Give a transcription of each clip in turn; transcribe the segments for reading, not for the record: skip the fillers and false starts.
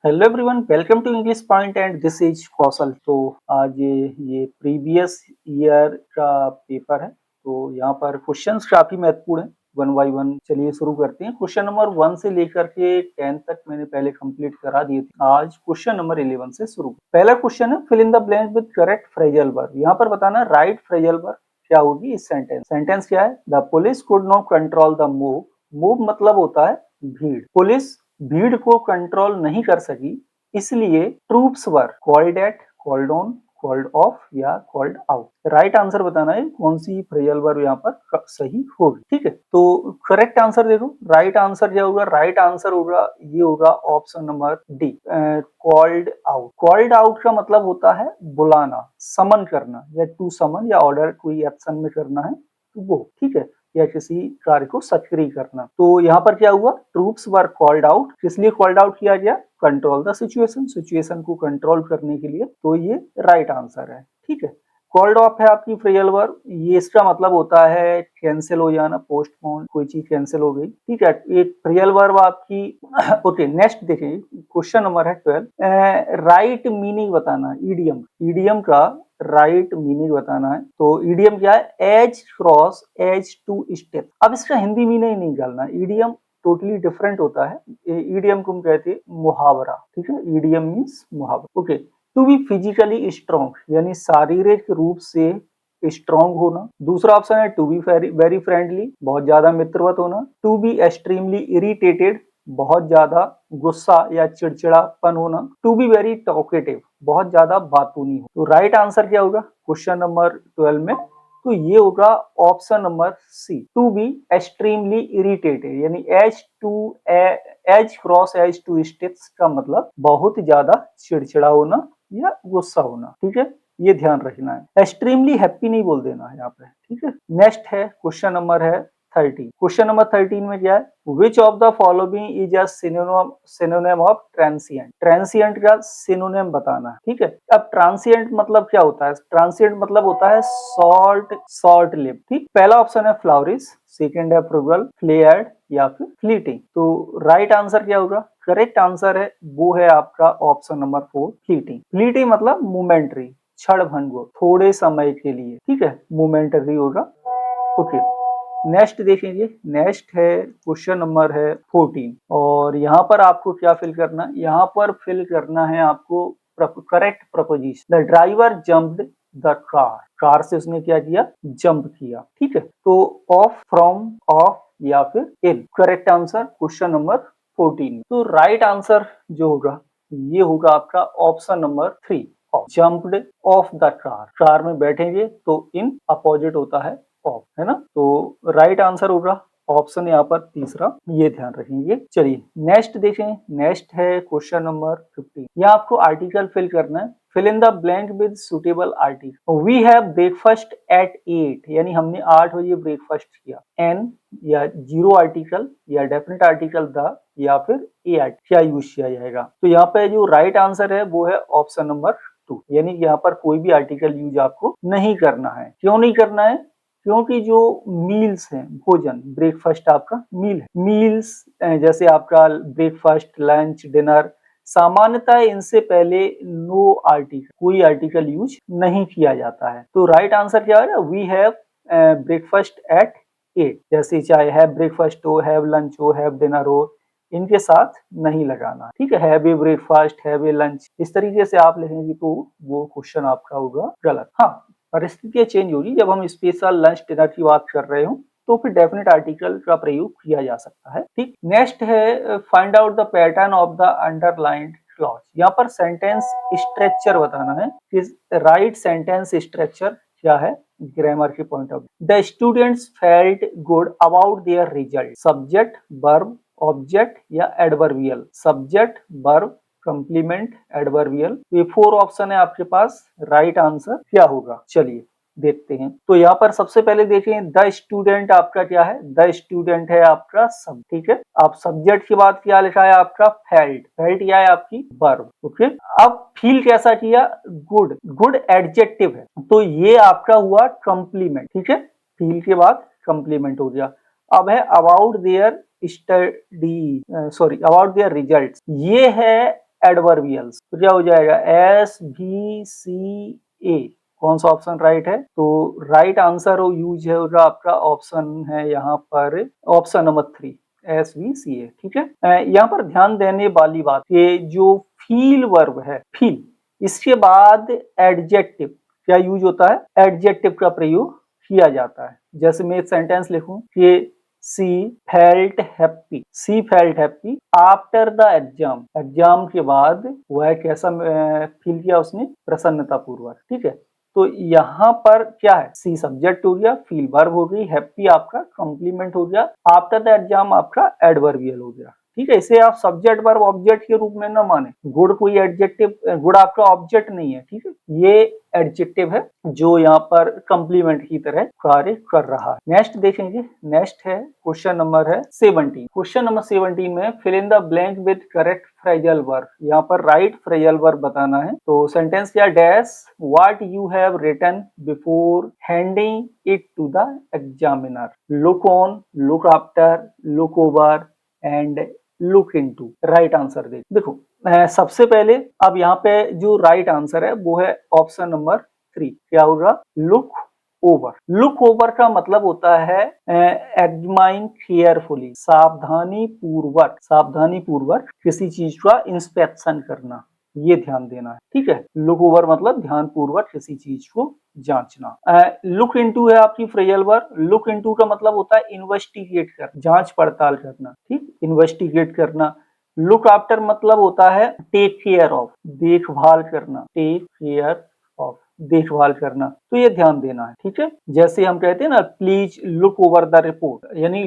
Hello everyone, welcome to English point and this is Kaushal. तो आज ये प्रीवियस ईयर का पेपर है। तो यहाँ पर क्वेश्चंस काफी महत्वपूर्ण है, वन बाय वन। चलिए शुरू करते हैं। क्वेश्चन नंबर 1 से लेकर के 10 तक मैंने पहले कंप्लीट करा दिए थे। आज क्वेश्चन नंबर 11 से शुरू। पहला क्वेश्चन है, fill in the blank with correct phrasal verb. यहाँ पर बताना राइट फ्रेजल वर्ब क्या होगी इस सेंटेंस। सेंटेंस क्या है? The police could not control the move. Move मतलब होता है भीड़। पुलिस भीड़ को कंट्रोल नहीं कर सकी, इसलिए troops were called eight, called on, called off या कॉल्ड आउट। राइट आंसर बताना है कौन सी फ्रेजल वर्ब यहाँ पर सही होगी। ठीक है, तो करेक्ट आंसर देखो। राइट आंसर क्या होगा? राइट आंसर होगा, ये होगा option number D, called out. Called out का मतलब होता है बुलाना, समन करना, या टू समन या ऑर्डर कोई एक्शन में करना है तो वो। ठीक है, या किसी कार्य को सक्रिय करना। तो यहाँ पर क्या हुआ? Troops were called out. किस लिए कॉल्ड आउट किया गया? कंट्रोल द सिचुएशन, सिचुएशन को कंट्रोल करने के लिए। तो ये राइट आंसर है। ठीक है, कॉल्ड ऑफ है आपकी फ्रेजल वर्ब। ये इसका मतलब होता है कैंसिल हो जाना, पोस्टपोन, कोई चीज कैंसिल हो गई। ठीक है, एक फ्रेजल वर्ब आपकी ओके, नेक्स्ट देखिए, क्वेश्चन नंबर है 12। राइट मीनिंग बताना, ईडियम। ईडियम का राइट मीनिंग बताना है। तो ईडियम क्या है? As cross as two step. अब इसका हिंदी मीनिंग नहीं निकालना। ईडियम टोटली डिफरेंट होता है। ईडियम को हम कहते हैं मुहावरा। ठीक है, ईडियम मीन्स मुहावरा। Okay, to be physically strong यानी शारीरिक रूप से स्ट्रॉन्ग होना। दूसरा ऑप्शन है टू बी वेरी फ्रेंडली, बहुत ज्यादा मित्रवत होना। टू बी एक्सट्रीमली इरिटेटेड, बहुत ज्यादा गुस्सा या चिड़चिड़ापन होना। टू बी वेरी टॉकेटिव, बहुत ज्यादा बातूनी हो। तो राइट आंसर क्या होगा क्वेश्चन नंबर 12 में? तो ये होगा option number C, to be extremely irritated यानी edge cross as to steps का मतलब बहुत ज्यादा चिड़चिड़ा होना या गुस्सा होना। ठीक है, ये ध्यान रखना है। एक्सट्रीमली हैप्पी नहीं बोल देना है यहाँ पे। ठीक है, नेक्स्ट है क्वेश्चन नंबर है 13। क्वेश्चन नंबर 13 में क्या है? Which of the following is a synonym of transient. Transient का सिनोनिम बताना है। ठीक है, अब ट्रांसिएंट मतलब क्या होता है? ट्रांसिएंट मतलब होता है शॉर्ट लिव। ठीक, पहला ऑप्शन है फ्लावरिश, सेकंड है फ्रुगल, फ्लेयर्ड या फिर फ्लीटिंग। तो राइट आंसर क्या होगा? करेक्ट आंसर है वो है आपका ऑप्शन नंबर 4, फ्लीटिंग। फ्लीटिंग मतलब मोमेंट्री, क्षण भंगुर, थोड़े समय के लिए। ठीक है, मोमेंटरी होगा। ओके, नेक्स्ट देखेंगे। नेक्स्ट है क्वेश्चन नंबर है 14 और यहाँ पर आपको क्या फिल करना है? यहाँ पर फिल करना है आपको correct preposition. The driver jumped the car. Car से उसने क्या किया? जंप किया। ठीक है, तो ऑफ, फ्रॉम, ऑफ या फिर in. Correct answer question number 14। तो राइट आंसर जो होगा ये होगा आपका option number 3, jumped off the car. Car में बैठेंगे तो इन अपोजिट होता है ऑफ, है ना? तो राइट आंसर होगा ऑप्शन यहाँ पर तीसरा, ये ध्यान रखेंगे। चलिए नेक्स्ट देखें। नेक्स्ट है क्वेश्चन नंबर 15। यहाँ आपको आर्टिकल फिल करना है। Fill in the blank with suitable article. We have breakfast at 8 यानी हमने 8 बजे ब्रेकफास्ट किया। एन या जीरो आर्टिकल या डेफिनेट आर्टिकल द या फिर ए आर्टिकल क्या यूज किया जाएगा? तो यहाँ पे जो राइट आंसर है वो है ऑप्शन नंबर 2 यानी यहाँ पर कोई भी आर्टिकल यूज आपको नहीं करना है। क्यों नहीं करना है? क्योंकि जो मील्स हैं, भोजन, ब्रेकफास्ट आपका मील है। मील्स जैसे आपका ब्रेकफास्ट, लंच, डिनर, सामान्यतः इनसे पहले नो आर्टिकल, कोई आर्टिकल यूज नहीं किया जाता है। तो राइट आंसर क्या है? We have breakfast at 8। जैसे चाहे हैव ब्रेकफास्ट हो, हैव लंच हो, हैव डिनर हो, इनके साथ नहीं लगाना। ठीक है, have a breakfast, have a lunch, इस तरीके से आप लिखेंगे तो वो क्वेश्चन आपका होगा गलत। हाँ, परिस्थितियां चेंज होगी। जब हम स्पेशल लंच डिनर की बात कर रहे हो तो फिर डेफिनेट आर्टिकल का प्रयोग किया जा सकता है। ठीक, नेक्स्ट है find out the pattern of the underlined clause. यहाँ पर सेंटेंस स्ट्रक्चर बताना है कि राइट सेंटेंस स्ट्रक्चर क्या है ग्रामर के point of view. The students felt good about their result. Subject, verb, object या adverbial. Subject, verb, complement, adverbial. ये 4 ऑप्शन है आपके पास। राइट आंसर क्या होगा चलिए देखते हैं। तो यहाँ पर सबसे पहले देखें, द स्टूडेंट आपका क्या है? द स्टूडेंट है आपका सब। ठीक है, आप सब्जेक्ट की बात क्या लिखा है आपका? फेल्ट। फेल्ट क्या है आपकी? वर्ब। ओके, अब फील कैसा किया? गुड। गुड एडजेक्टिव है तो ये आपका हुआ कंप्लीमेंट। ठीक है, फील के बाद कंप्लीमेंट हो गया। अब है about their study, sorry about their result, ये है एडवर्बियल्स। तो क्या हो जाएगा SVCA, कौन सा ऑप्शन राइट है? तो राइट आंसर यूज है और आपका ऑप्शन है यहाँ पर ऑप्शन नंबर 3 SVCA। ठीक है, यहाँ पर ध्यान देने वाली बात ये जो फील वर्ब है, फील, इसके बाद एडजेक्टिव क्या यूज होता है? एडजेक्टिव का प्रयोग किया जाता है। जैसे मैं एक सेंटेंस लिखूं कि सी felt happy, C felt happy after the exam, exam के बाद वह कैसा फील किया उसने? प्रसन्नता पूर्वक। ठीक है, तो यहाँ पर क्या है? सी सब्जेक्ट हो गया, फील वर्ब हो गई, हैप्पी आपका कॉम्प्लीमेंट हो गया, आफ्टर द एग्जाम आपका एडवर्बियल हो गया। ठीक है, इसे आप सब्जेक्ट वर्ब ऑब्जेक्ट के रूप में ना माने। गुड कोई एडजेक्टिव, गुड आपका ऑब्जेक्ट नहीं है। ठीक है, ये एडजेक्टिव है जो यहाँ पर कंप्लीमेंट की तरह कार्य कर रहा है। नेक्स्ट देखेंगे, नेक्स्ट है क्वेश्चन नंबर है 17। क्वेश्चन नंबर 17 में fill in the blank with correct phrasal verb, यहाँ पर राइट फ्रेजल वर्ब बताना है। तो सेंटेंस क्या? Dash what you have written before handing it to the examiner, look on, look after, look over and look into. Right answer देखो सबसे पहले अब यहाँ पे जो राइट आंसर है वो है ऑप्शन नंबर 3। क्या होगा? Look over. लुक ओवर का मतलब होता है एग्जामिन केयरफुली, सावधानी पूर्वक, सावधानी पूर्वक किसी चीज का इंस्पेक्शन करना, ये ध्यान देना है। ठीक है, लुक ओवर मतलब ध्यान पूर्वक किसी चीज को जांचना। लुक इनटू है आपकी फ्रेजल वर्ब। लुक इनटू का मतलब होता है इन्वेस्टिगेट कर, जांच पड़ताल करना। ठीक, इन्वेस्टिगेट करना। लुक आफ्टर मतलब होता है टेक केयर ऑफ, देखभाल करना, टेक केयर ऑफ, देखभाल करना। तो ये ध्यान देना है। ठीक है, जैसे हम कहते हैं ना please look over the report, यानी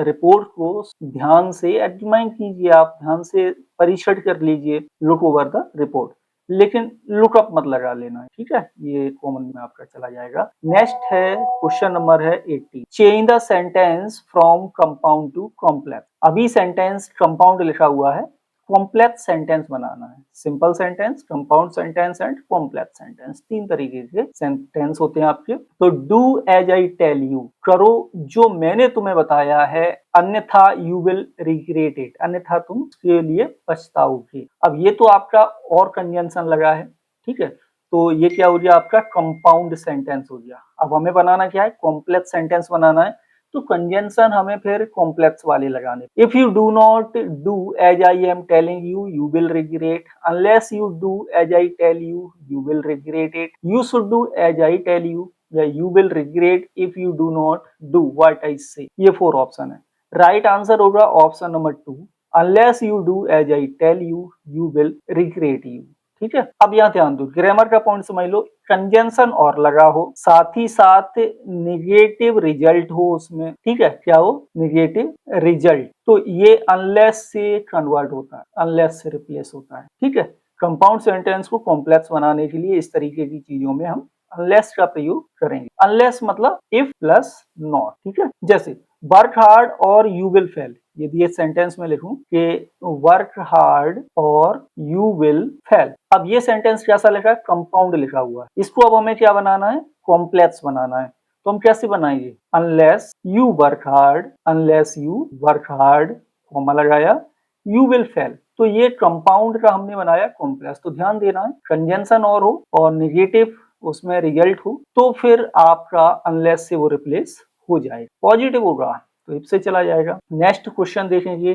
रिपोर्ट को ध्यान से एग्जामिन कीजिए, आप ध्यान से परीक्षण कर लीजिए, लुक ओवर द रिपोर्ट। लेकिन लुकअप मत लगा लेना है। ठीक है, ये कॉमन में आपका चला जाएगा। नेक्स्ट है क्वेश्चन नंबर है 18। Change the sentence from compound to complex. अभी सेंटेंस कंपाउंड लिखा हुआ है, कॉम्प्लेक्स सेंटेंस बनाना है। Simple sentence, compound sentence and complex sentence, तीन तरीके के सेंटेंस होते हैं आपके। तो do as I tell you, करो जो मैंने तुम्हें बताया है, अन्यथा यू विल रिग्रेट इट, अन्यथा तुम उसके लिए पछताओगे। अब ये तो आपका और कंजंक्शन लगा है। ठीक है, तो ये क्या हो गया? आपका कंपाउंड सेंटेंस हो गया। अब हमें बनाना क्या है? कॉम्प्लेक्स सेंटेंस बनाना है। तो कंजंक्शन हमें फिर कॉम्प्लेक्स वाले लगाने। If you do not do as I am telling you, you will regret. Unless you do as I tell you, you will regret it. You should do as I tell you, या you will regret if you do not do what I say. ये 4 option है। Right answer होगा option number 2, unless you do as I tell you, you will regret you. ठीक है, अब यहाँ ध्यान दो, ग्रामर का पॉइंट समझ लो। कंजंक्शन और लगा हो, साथ ही साथ निगेटिव रिजल्ट हो उसमें। ठीक है, क्या हो? Negative result. तो ये अनलेस से कन्वर्ट होता है, अनलेस से रिप्लेस होता है। ठीक है, कंपाउंड सेंटेंस को कॉम्प्लेक्स बनाने के लिए इस तरीके की चीजों में हम अनलेस का प्रयोग करेंगे। अनलेस मतलब इफ प्लस नॉट। ठीक है, जैसे वर्क हार्ड और यू विल फेल, यदि ये सेंटेंस में लिखूं कि वर्क हार्ड और यू विल फेल, अब ये सेंटेंस कैसा लिखा है? कंपाउंड लिखा हुआ है। इसको अब हमें क्या बनाना है? कॉम्प्लेक्स बनाना है। तो हम कैसे बनाएंगे? Unless you work hard, unless you work hard, comma लगाया, यू विल फेल। तो ये कंपाउंड का हमने बनाया कॉम्प्लेक्स। तो ध्यान देना है, कंजंक्शन और हो और निगेटिव उसमें रिजल्ट हो, तो फिर आपका अनलेस से वो रिप्लेस हो जाएगा, पॉजिटिव होगा तो इफ से चला जाएगा। नेक्स्ट क्वेश्चन देखेंगे।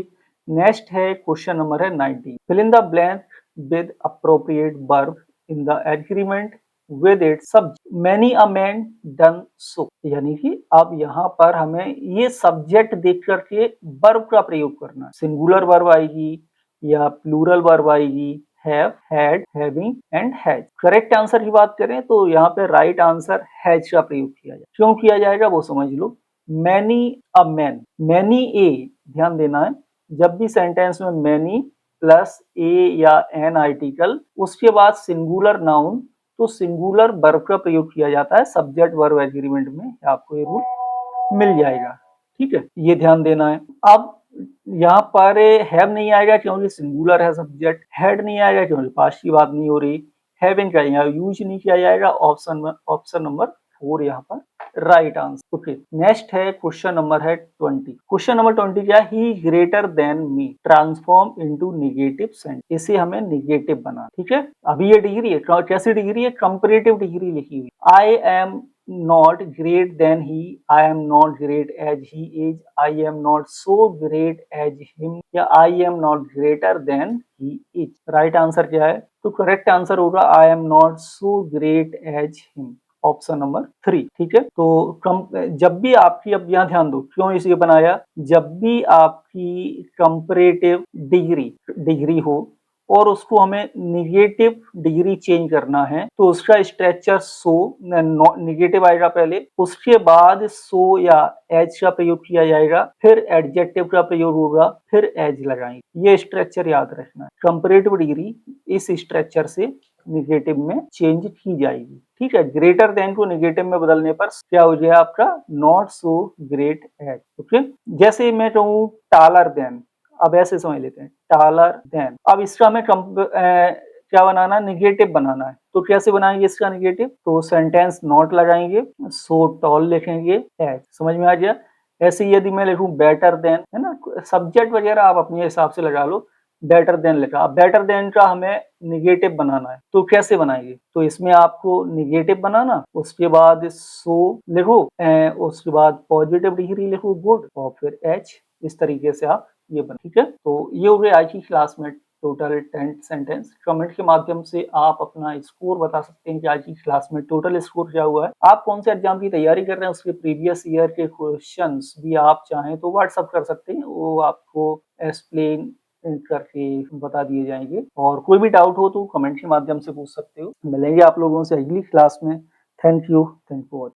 नेक्स्ट है क्वेश्चन नंबर है 19। Fill in the blank with appropriate verb in the agreement with it सब many a man done so, यानी कि अब यहाँ पर हमें ये सब्जेक्ट देख करके वर्ब का प्रयोग करना है। सिंगुलर वर्ब आएगी या प्लूरल वर्ब आएगी, have, had, having and has. Correct answer की बात करें तो यहाँ पे राइट आंसर हैज का प्रयोग किया जाए। क्यों किया जाएगा वो समझ लो। Many a man, many a, ध्यान देना है, जब भी सेंटेंस में मैनी प्लस ए या एन आर्टिकल उसके बाद सिंगुलर नाउन, तो सिंगुलर वर्ब का प्रयोग किया जाता है सब्जेक्ट वर्ब एग्रीमेंट में। आपको ये रूल मिल जाएगा। ठीक है, ये ध्यान देना है। अब यहाँ पर हैव नहीं आएगा क्योंकि सिंगुलर है सब्जेक्ट, हेड नहीं आएगा क्योंकि पास्ट की बात नहीं हो रही, हैविंग का यहाँ यूज नहीं किया जाएगा। ऑप्शन नंबर 4 यहाँ पर राइट आंसर। ओके, नेक्स्ट है क्वेश्चन नंबर है 20। क्वेश्चन नंबर 20 क्या है, he greater than me transform into negative sense. इसे हमें नेगेटिव बना, ठीक है। अभी ये डिग्री है, कैसी डिग्री है, कंपैरेटिव डिग्री लिखी हुई। I am not great than he, I am not great as he is, I am not so great as him, या I am not greater than he is। Right answer क्या है, तो correct answer होगा I am not so great as him, option number 3, ठीक है। तो जब भी आपकी, अब यहाँ ध्यान दो क्यों इसे बनाया, जब भी आपकी कंपैरेटिव डिग्री हो और उसको हमें निगेटिव डिग्री चेंज करना है, तो उसका स्ट्रक्चर सो निगेटिव आएगा पहले, उसके बाद सो या एज का प्रयोग किया जाएगा, फिर एडजेक्टिव का प्रयोग होगा, फिर एज लगाएंगे। ये स्ट्रक्चर याद रखना है। कंपैरेटिव डिग्री इस स्ट्रक्चर से निगेटिव में चेंज की जाएगी, ठीक है। ग्रेटर देन को निगेटिव में बदलने पर क्या हो जाएगा आपका, not so great as. Okay, जैसे मैं कहूँ टालर देन, अब ऐसे समझ लेते हैं, टालर देन। अब इसका हमें क्या बनाना है, निगेटिव बनाना है। तो कैसे बनाएंगे इसका निगेटिव, तो सेंटेंस नॉट लगाएंगे, सो टॉल लिखेंगे, एज। समझ में आ गया। ऐसे ही यदि मैं लिखूं बेटर देन, है ना, सब्जेक्ट वगैरह आप अपने हिसाब से लगा लो। बेटर देन लिखा, अब बेटर देन का हमें निगेटिव बनाना है, तो कैसे बनाएंगे, तो इसमें आपको निगेटिव बनाना, उसके बाद सो लिखो, उसके बाद पॉजिटिव डिग्री लिखो गुड, और फिर एच। इस तरीके से आप ये बना, ठीक है। तो ये हो गए आज की क्लास में टोटल 10 सेंटेंस। कमेंट के माध्यम से आप अपना स्कोर बता सकते हैं कि आज की क्लास में टोटल स्कोर क्या हुआ है। आप कौन से एग्जाम की तैयारी कर रहे हैं, उसके प्रीवियस ईयर के क्वेश्चंस भी आप चाहें तो व्हाट्सअप कर सकते हैं, वो आपको एक्सप्लेन करके बता दिए जाएंगे। और कोई भी डाउट हो तो कमेंट के माध्यम से पूछ सकते हो। मिलेंगे आप लोगों से अगली क्लास में। Thank you for